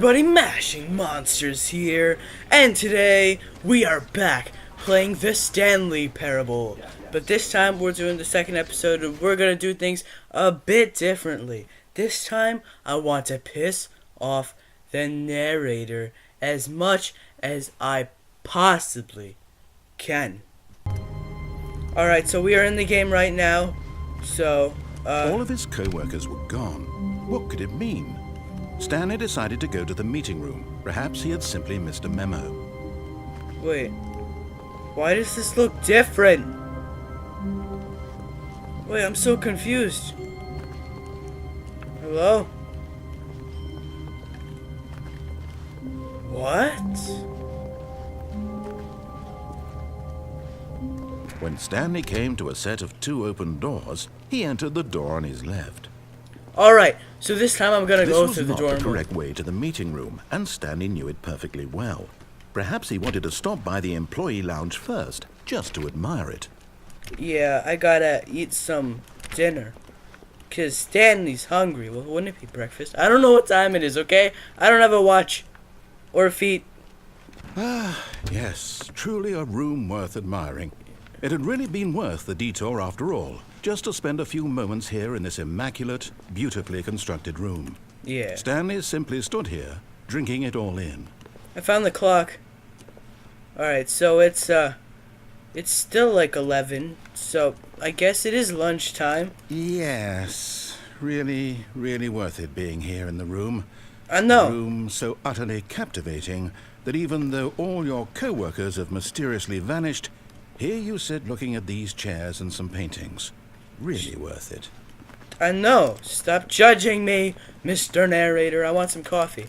everybody, Mashing Monsters here, and today we are back playing the Stanley Parable. But this time we're doing the second episode and we're gonna do things a bit differently. This time I want to piss off the narrator as much as I possibly can. Alright, so we are in the game right now. So, all of his co-workers were gone. What could it mean? Stanley decided to go to the meeting room. Perhaps he had simply missed a memo. Wait. Why does this look different? Wait, I'm so confused. Hello? What? When Stanley came to a set of two open doors, he entered the door on his left. Alright, so this time I'm gonna go through the door. This was not the correct way to the meeting room, and Stanley knew it perfectly well. Perhaps he wanted to stop by the employee lounge first, just to admire it. Yeah, I gotta eat some dinner. 'Cause Stanley's hungry. Well, wouldn't it be breakfast? I don't know what time it is, okay? I don't have a watch. Or feet. Ah, yes, truly a room worth admiring. It had really been worth the detour after all, just to spend a few moments here in this immaculate, beautifully constructed room. Yeah. Stanley simply stood here, drinking it all in. I found the clock. Alright, so it's still like 11, so I guess it is lunchtime. Yes, really, really worth it being here in the room. I know. A room so utterly captivating that even though all your co-workers have mysteriously vanished, here you sit looking at these chairs and some paintings. Really worth it. I know. Stop judging me, Mr. Narrator. I want some coffee.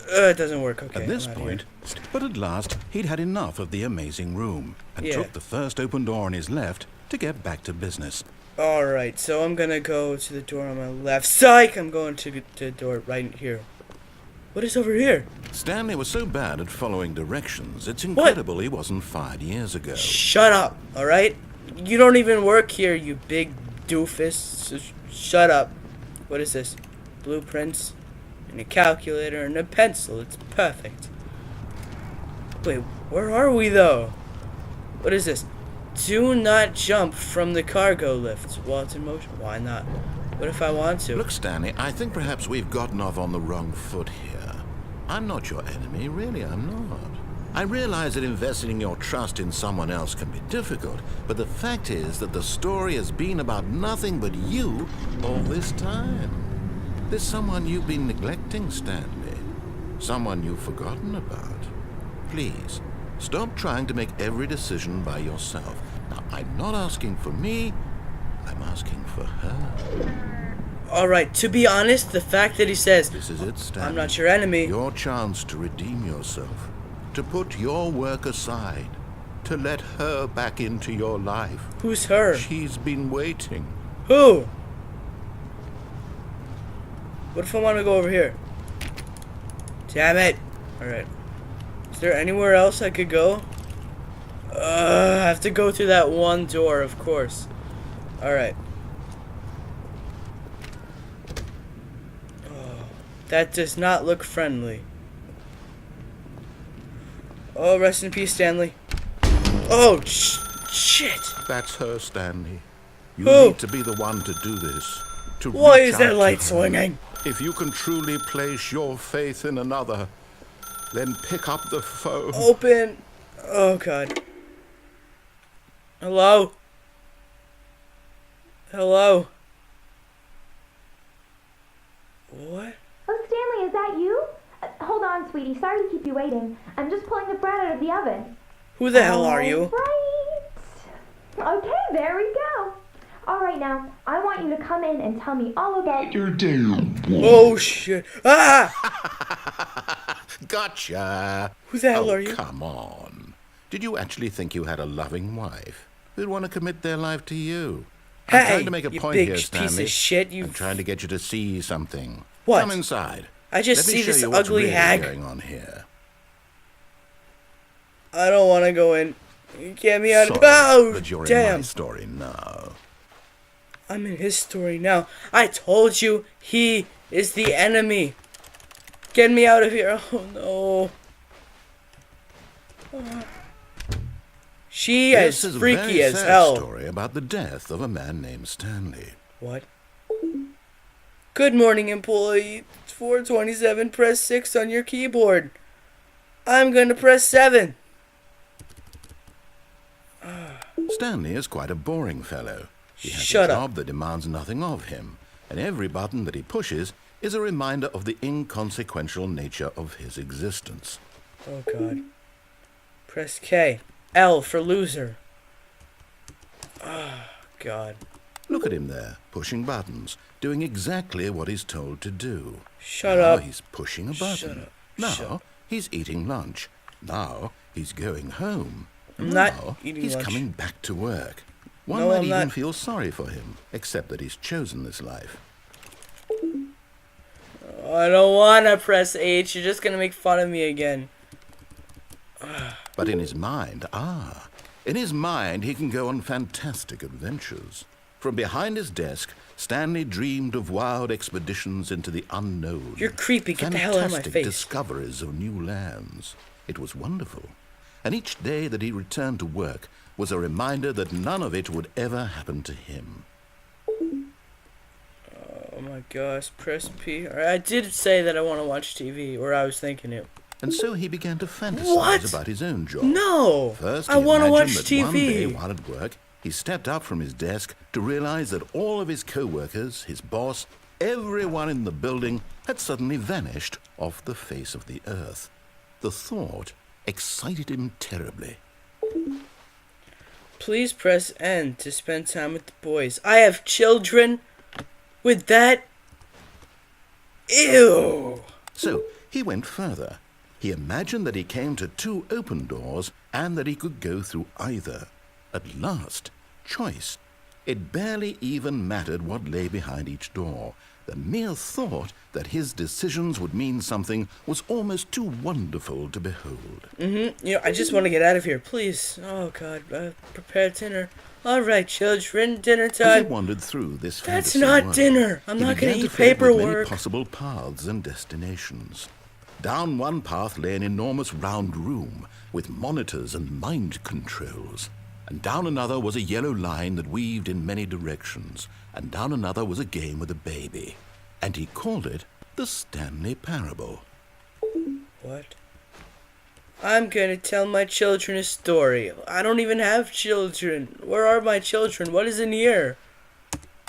It doesn't work. Okay. At this point, but at last, he'd had enough of the amazing room and took the first open door on his left to get back to business. Alright, so I'm gonna go to the door on my left. Psych! I'm going to the door right here. What is over here? Stanley was so bad at following directions, it's incredible he wasn't fired years ago. Shut up, alright? You don't even work here, you big doofus. So shut up. What is this? Blueprints, and a calculator, and a pencil. It's perfect. Wait, where are we though? What is this? Do not jump from the cargo lift while it's in motion. Why not? What if I want to? Look, Stanley, I think perhaps we've gotten off on the wrong foot here. I'm not your enemy, really, I'm not. I realize that investing your trust in someone else can be difficult, but the fact is that the story has been about nothing but you all this time. There's someone you've been neglecting, Stanley. Someone you've forgotten about. Please, stop trying to make every decision by yourself. Now, I'm not asking for me, I'm asking for her. Alright, to be honest, the fact that he says, this is it, Stanley. I'm not your enemy. Your chance to redeem yourself, to put your work aside, to let her back into your life. Who's her? She's been waiting. Who? What if I want to go over here? Damn it. Alright. Is there anywhere else I could go? I have to go through that one door, of course. Alright. Oh, that does not look friendly. Oh, rest in peace, Stanley. Oh, shit. That's her, Stanley. You Who? need to be the one to do this. Why is that light swinging? If you can truly place your faith in another, then pick up the phone. Open. Oh, God. Hello? Hello? What? Oh, Stanley, is that you? Hold on, sweetie. Sorry to keep you waiting. I'm just pulling the bread out of the oven. Who the hell are you? Right. Okay, there we go. All right, now, I want you to come in and tell me all about your day. Oh, shit. Ah! Gotcha. Who the hell are you? Come on. Did you actually think you had a loving wife who'd want to commit their life to you? Hey, I'm trying to make a point big here, piece Stanley. of shit. I'm trying to get you to see something. What? Come inside. I just Let me see show this you what's ugly really hag. going on here. I don't want to go in. Get me out of... Sorry, Oh, but you're in damn. my story now. I'm in his story now. I told you he is the enemy. Get me out of here. Oh no. She This is is a freaky very as sad hell. story about the death of a man named Stanley. What? Good morning, employee. It's 427. Press 6 on your keyboard. I'm gonna press 7. Stanley is quite a boring fellow. He has Shut a up. job that demands nothing of him, and every button that he pushes is a reminder of the inconsequential nature of his existence. Oh god. Press K. L for loser. Oh god. Look at him there, pushing buttons, doing exactly what he's told to do. Shut now up. he's pushing a Shut button. up. Now Shut up. he's eating lunch. Now he's going home. I'm now not eating he's lunch. coming back to work. One No, might I'm even not. feel sorry for him, except that he's chosen this life. Oh, I don't wanna press H. You're just gonna make fun of me again. But in his mind, in his mind he can go on fantastic adventures. From behind his desk, Stanley dreamed of wild expeditions into the unknown. You're creepy. Get the hell out of my Fantastic face. discoveries of new lands. It was wonderful. And each day that he returned to work was a reminder that none of it would ever happen to him. Oh my gosh. Press P. Alright, I did say that I want to watch TV, or I was thinking it. And so he began to fantasize What? about his own job. No! First, I he want to imagined watch that one day TV. while at work, he stepped up from his desk to realize that all of his co-workers, his boss, everyone in the building had suddenly vanished off the face of the earth. The thought excited him terribly. Please press N to spend time with the boys. I have children with that. Ew. So he went further. He imagined that he came to 2 open doors and that he could go through either. At last, choice. It barely even mattered what lay behind each door. The mere thought that his decisions would mean something was almost too wonderful to behold. You know, I just want to get out of here, please. Oh God, prepare dinner. All right, children, dinner As he time. wandered through this That's fantasy not world, dinner. I'm he not gonna began to eat fill it with many paperwork. possible paths and destinations. Down one path lay an enormous round room with monitors and mind controls. And down another was a yellow line that weaved in many directions. And down another was a game with a baby. And he called it the Stanley Parable. What? I'm gonna tell my children a story. I don't even have children. Where are my children? What is in here?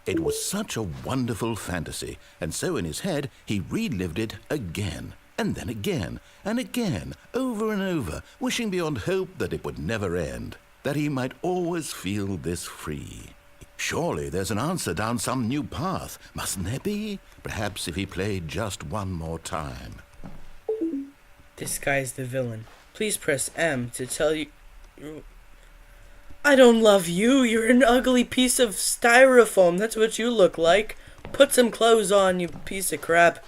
It was such a wonderful fantasy, and so in his head he relived it again, and then again, and again, over and over, wishing beyond hope that it would never end, that he might always feel this free. Surely there's an answer down some new path, mustn't there be? Perhaps if he played just one more time. This guy's the villain. Please press M to tell you. I don't love you. You're an ugly piece of styrofoam. That's what you look like. Put some clothes on, you piece of crap.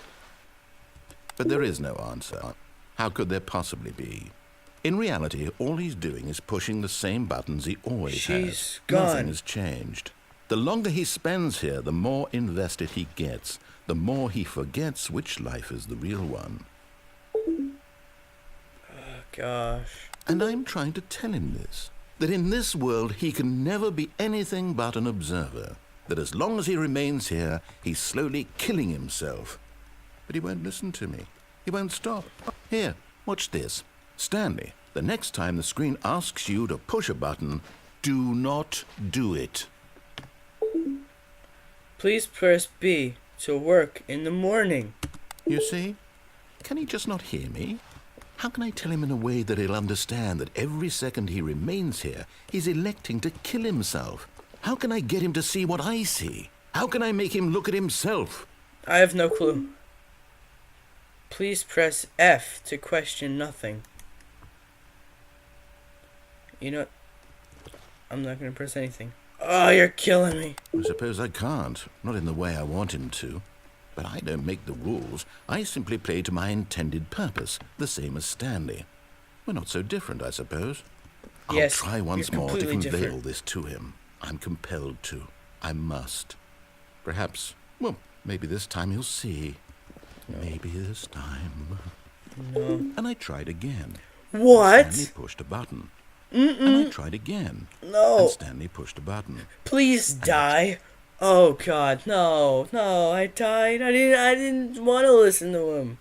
But there is no answer. How could there possibly be? In reality, all he's doing is pushing the same buttons he always She's has. gone. Nothing has changed. The longer he spends here, the more invested he gets, the more he forgets which life is the real one. Oh, gosh. And I'm trying to tell him this, that in this world he can never be anything but an observer, that as long as he remains here, he's slowly killing himself. But he won't listen to me. He won't stop. Here, watch this. Stanley, the next time the screen asks you to push a button, do not do it. Please press B to work in the morning. You see? Can he just not hear me? How can I tell him in a way that he'll understand that every second he remains here, he's electing to kill himself? How can I get him to see what I see? How can I make him look at himself? I have no clue. Please press F to question nothing. You know what? I'm not going to press anything. Oh, you're killing me. I suppose I can't, not in the way I want him to. But I don't make the rules. I simply play to my intended purpose, the same as Stanley. We're not so different, I suppose. Yes, I'll try once you're more to completely convey all different. this to him. I'm compelled to. I must. Perhaps, well, maybe this time he'll see. Maybe this time. No. And I tried again. What? Stanley pushed a button. And I tried again. No. And Stanley pushed a button. Please die. Oh God, no, no! I died. I didn't want to listen to him.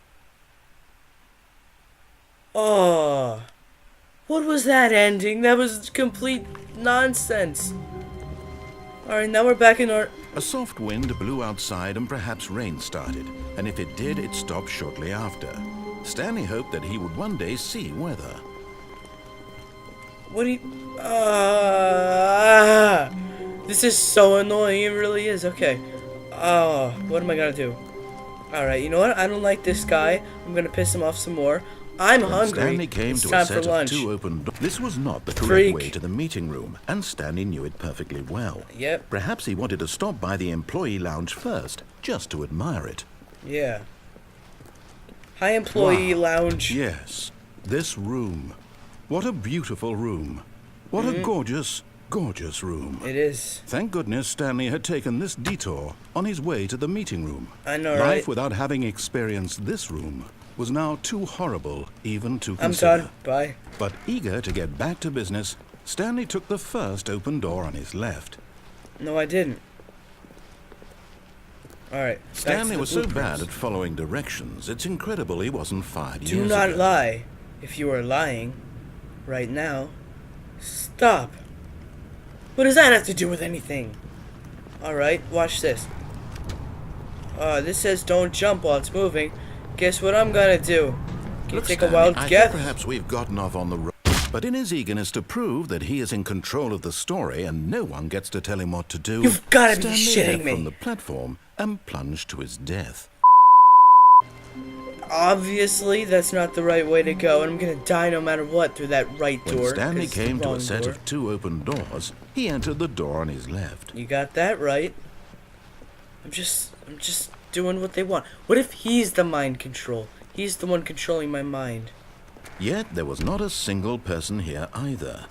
Oh, what was that ending? That was complete nonsense. All right, now we're back in our. A soft wind blew outside and perhaps rain started. And if it did, it stopped shortly after. Stanley hoped that he would one day see weather. What do you? This is so annoying. It really is. Okay. Oh, what am I gonna do? All right. You know what? I don't like this guy. I'm gonna piss him off some more. I'm hungry. Stanley came it's to time a set for lunch. of two open doors. This was not the correct Freak. way to the meeting room, and Stanley knew it perfectly well. Yep. Perhaps he wanted to stop by the employee lounge first, just to admire it. Yeah. Hi, employee lounge. Yes, this room. What a beautiful room. What a gorgeous, gorgeous room. It is. Thank goodness Stanley had taken this detour on his way to the meeting room. I know, Life right? without having experienced this room was now too horrible even to I'm consider. done. Bye. But eager to get back to business, Stanley took the first open door on his left. No, I didn't. All right. Stanley was so bad at following directions, it's incredible he wasn't fired Do years not ago. lie. If you are lying, right now, stop. What does that have to do with anything? All right, watch this. This says don't jump while it's moving. Guess what I'm gonna do? Can you Look, take Stanley, a wild I guess? think perhaps we've gotten off on the road. But in his eagerness to prove that he is in control of the story and no one gets to tell him what to do, You've gotta be Stanley shitting leapt me. from the platform and plunged to his death. Obviously, that's not the right way to go, and I'm gonna die no matter what through that right door. When Stanley 'cause it's the came to a wrong set door. of two open doors, he entered the door on his left. You got that right. I'm just doing what they want. What if he's the mind control? He's the one controlling my mind. Yet there was not a single person here either.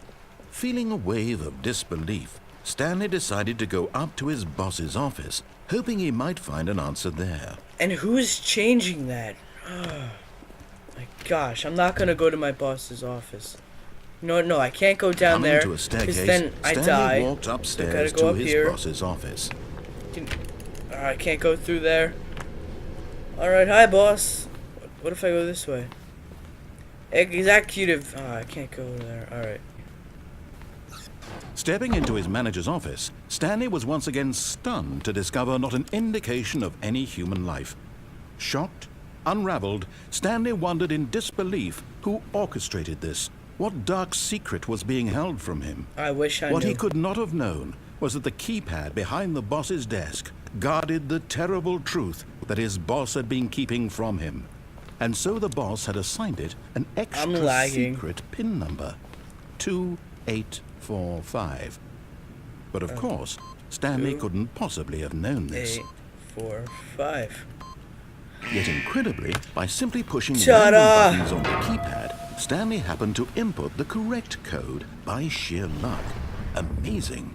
Feeling a wave of disbelief, Stanley decided to go up to his boss's office, hoping he might find an answer there. And who's changing that? Oh, my gosh, I'm not gonna go to my boss's office. No, I can't go down Coming there, to a 'cause staircase, then I Stanley die. walked So upstairs gotta go to up his here. boss's office. I can't go through there. Alright, hi boss. What if I go this way? Executive. I can't go there. Alright. Stepping into his manager's office, Stanley was once again stunned to discover not an indication of any human life. Shocked, unraveled, Stanley wondered in disbelief who orchestrated this. What dark secret was being held from him? I wish I What knew. he could not have known was that the keypad behind the boss's desk guarded the terrible truth that his boss had been keeping from him. And so the boss had assigned it an extra lagging. secret PIN number, 2845. But of course, Stanley 2, couldn't possibly have known this. 8, 4, 5. Yet incredibly, by simply pushing Ta-da! random buttons on the keypad, Stanley happened to input the correct code by sheer luck. Amazing.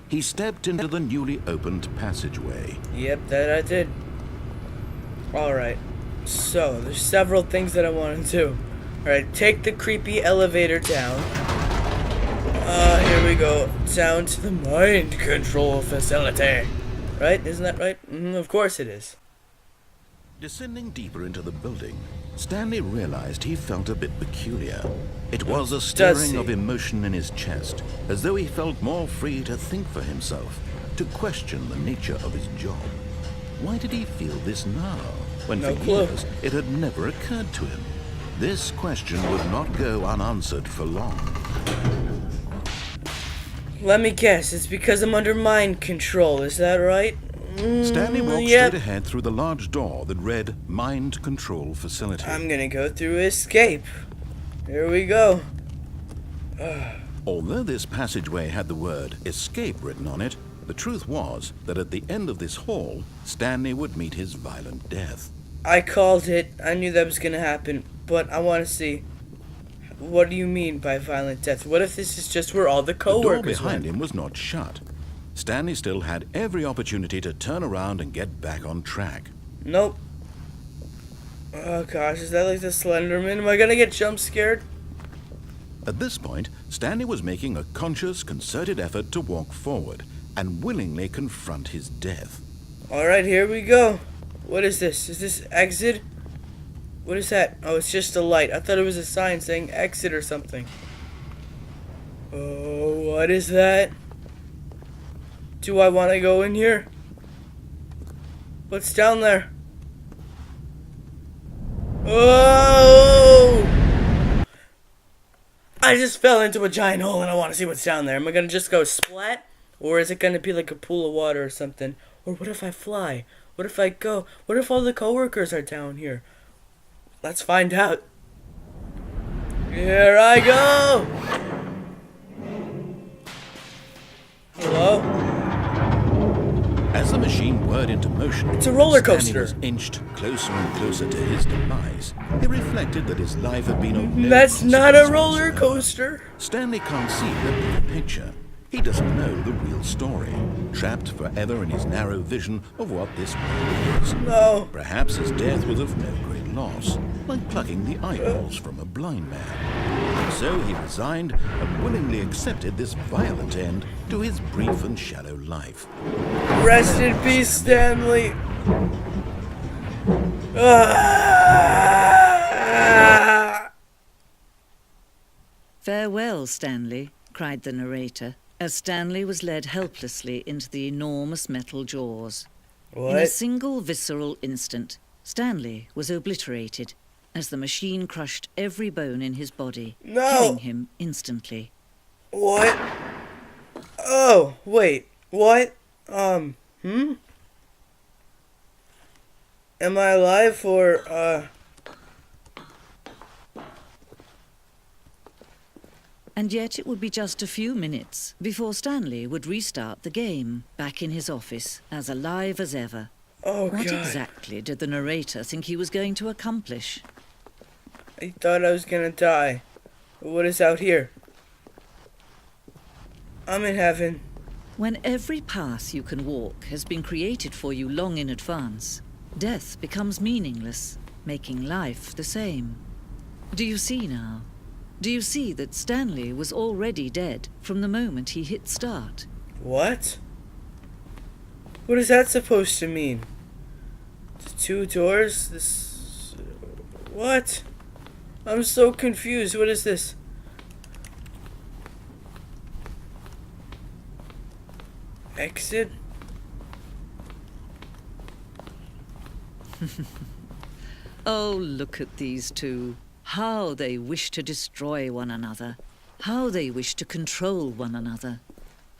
He stepped into the newly opened passageway. Yep, that I did. Alright. So, there's several things that I want to do. Alright, take the creepy elevator down. Here we go. Down to the mind control facility. Right? Isn't that right? Of course it is. Descending deeper into the building, Stanley realized he felt a bit peculiar. It was a stirring of emotion in his chest, as though he felt more free to think for himself, to question the nature of his job. Why did he feel this now, when No for clue. years it had never occurred to him? This question would not go unanswered for long. Let me guess, it's because I'm under mind control, is that right? Stanley walked Yep. straight ahead through the large door that read Mind Control Facility. I'm gonna go through escape. Here we go. Although this passageway had the word escape written on it, the truth was that at the end of this hall, Stanley would meet his violent death. I called it. I knew that was gonna happen, but I want to see. What do you mean by violent death? What if this is just where all the The door co-workers behind went? him was not shut. Stanley still had every opportunity to turn around and get back on track. Nope. Oh gosh, is that like the Slenderman? Am I gonna get jump scared? At this point, Stanley was making a conscious, concerted effort to walk forward and willingly confront his death. Alright, here we go. What is this? Is this exit? What is that? Oh, it's just a light. I thought it was a sign saying exit or something. Oh, what is that? Do I want to go in here? What's down there? Oh! I just fell into a giant hole and I want to see what's down there. Am I going to just go splat? Or is it going to be like a pool of water or something? Or what if I fly? What if I go? What if all the coworkers are down here? Let's find out. Here I go! Hello? As the machine whirred into motion, It's a roller coaster. Stanley was inched closer and closer to his demise. He reflected that his life had been of no That's not a consequence roller whatsoever. coaster. Stanley can't see the bigger picture. He doesn't know the real story, trapped forever in his narrow vision of what this world is. No. Perhaps his death was of no great loss, like plucking the eyeballs from a blind man. So he resigned and willingly accepted this violent end to his brief and shallow life. Rest in peace, Stanley. Ah! "Farewell, Stanley," cried the narrator, as Stanley was led helplessly into the enormous metal jaws. In a What? single visceral instant, Stanley was obliterated as the machine crushed every bone in his body, No. killing him instantly. What? Oh, wait. What? Am I alive or, And yet it would be just a few minutes before Stanley would restart the game, back in his office, as alive as ever. Oh, What God. exactly did the narrator think he was going to accomplish? I thought I was gonna die. But what is out here? I'm in heaven. When every path you can walk has been created for you long in advance, death becomes meaningless, making life the same. Do you see now? Do you see that Stanley was already dead from the moment he hit start? What? What is that supposed to mean? The two doors? This... What? I'm so confused. What is this? Exit? Oh, look at these two. How they wish to destroy one another. How they wish to control one another.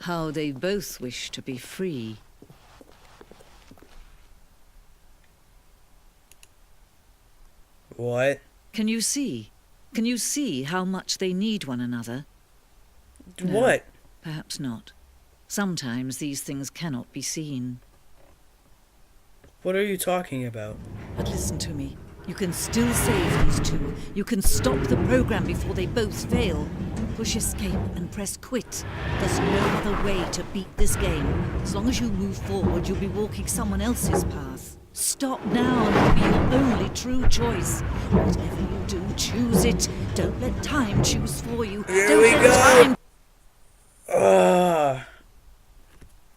How they both wish to be free. What? Can you see? Can you see how much they need one another? No. What? Perhaps not. Sometimes these things cannot be seen. What are you talking about? But listen to me. You can still save these two. You can stop the program before they both fail. Push escape and press quit. There's no other way to beat this game. As long as you move forward, you'll be walking someone else's path. Stop now and it'll be your only true choice. Whatever you do, choose it. Don't let time choose for you. Here Don't we let go. time.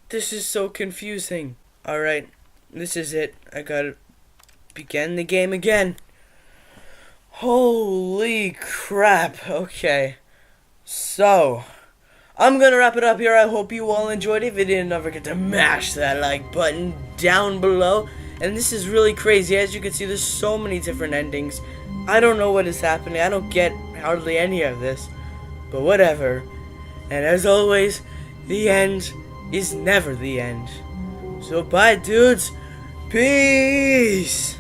This is so confusing. Alright, this is it. I gotta begin the game again. Holy crap. Okay. So, I'm gonna wrap it up here. I hope you all enjoyed it. If you didn't, don't forget to mash that like button down below. And this is really crazy. As you can see, there's so many different endings. I don't know what is happening. I don't get hardly any of this. But whatever. And as always, the end is never the end. So bye, dudes. Peace.